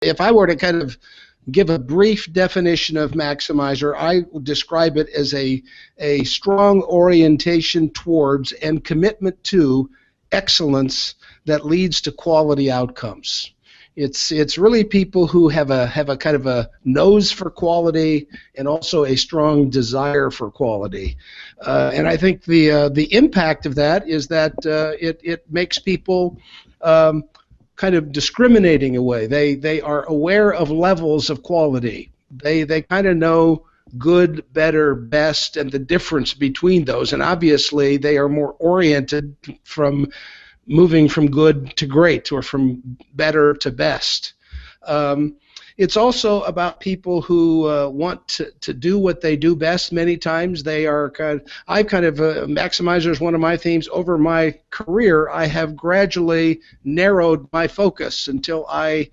If I were to kind of give a brief definition of maximizer, I would describe it as a strong orientation towards and commitment to excellence that leads to quality outcomes. It's really people who have a kind of a nose for quality and also a strong desire for quality. And I think the impact of that is that it makes people kind of discriminating away. They are aware of levels of quality. They kind of know good, better, best, and the difference between those. And obviously, they are more oriented from moving from good to great or from better to best. It's also about people who want to do what they do best. Many times they are maximizer is one of my themes. Over my career, I have gradually narrowed my focus until I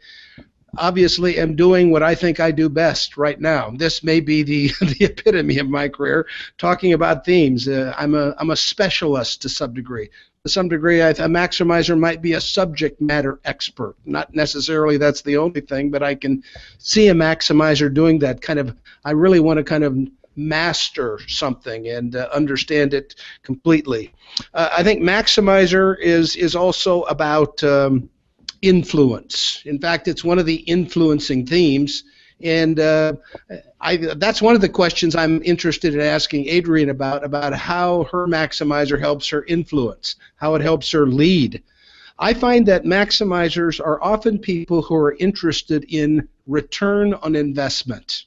obviously am doing what I think I do best right now. This may be the epitome of my career, talking about themes. I'm a specialist to some degree. To some degree, a maximizer might be a subject matter expert. Not necessarily that's the only thing, but I can see a maximizer doing that kind of, I really want to kind of master something and understand it completely. I think maximizer is also about influence. In fact, it's one of the influencing themes, and that's one of the questions I'm interested in asking Adrienne about how her maximizer helps her influence, how it helps her lead. I find that maximizers are often people who are interested in return on investment.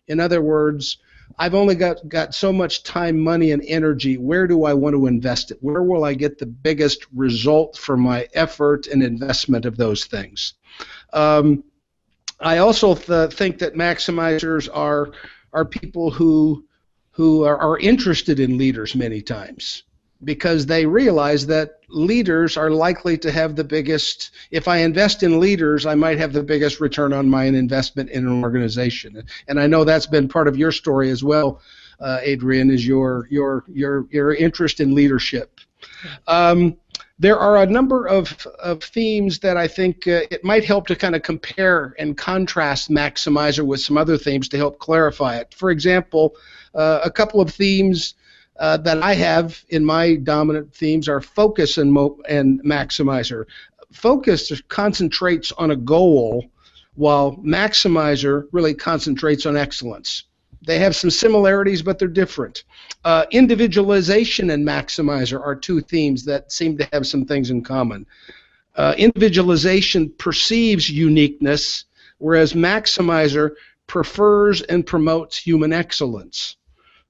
In other words, I've only got so much time, money, and energy. Where do I want to invest it? Where will I get the biggest result for my effort and investment of those things? I also think that maximizers are people who are interested in leaders many times, because they realize that leaders are likely to have the biggest, if I invest in leaders, I might have the biggest return on my investment in an organization. And I know that's been part of your story as well, Adrienne, is your interest in leadership. There are a number of themes that I think it might help to kind of compare and contrast maximizer with some other themes to help clarify it. For example, a couple of themes that I have in my dominant themes are focus and maximizer. Focus concentrates on a goal, while maximizer really concentrates on excellence. They have some similarities, but they're different. Individualization and maximizer are two themes that seem to have some things in common. Individualization perceives uniqueness, whereas maximizer prefers and promotes human excellence.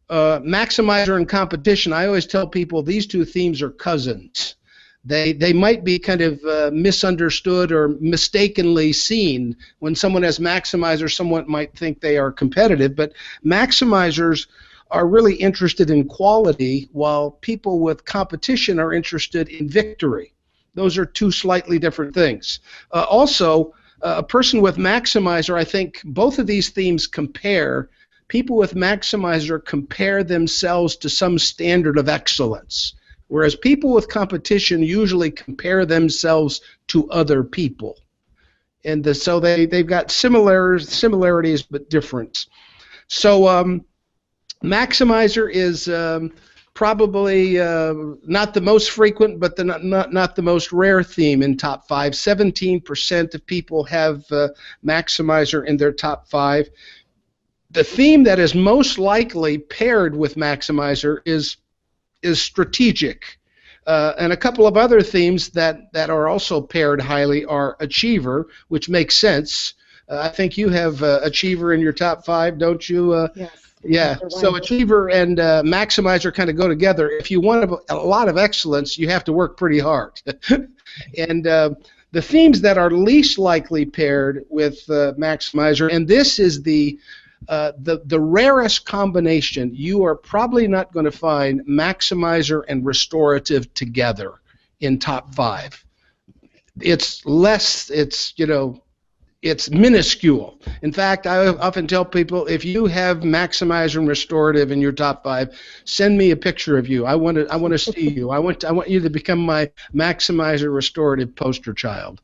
Maximizer and competition, I always tell people these two themes are cousins. They might be kind of misunderstood or mistakenly seen. When someone has maximizer, someone might think they are competitive, but maximizers are really interested in quality, while people with competition are interested in victory. Those are two slightly different things. Also, a person with maximizer, I think both of these themes compare. People with maximizer compare themselves to some standard of excellence, whereas people with competition usually compare themselves to other people. And so they've got similarities but difference. So maximizer is probably not the most frequent, but not the most rare theme in top 5. 17% of people have maximizer in their top 5. The theme that is most likely paired with maximizer is strategic. And a couple of other themes that are also paired highly are achiever, which makes sense. I think you have achiever in your top 5, don't you? Yes. Yeah. So achiever and maximizer kind of go together. If you want a lot of excellence, you have to work pretty hard. And the themes that are least likely paired with maximizer, and this is the rarest combination. You are probably not going to find maximizer and restorative together in top 5. It's less, it's minuscule. In fact, I often tell people, if you have maximizer and restorative in your top 5, send me a picture of you. I want to see you. I want you to become my maximizer restorative poster child.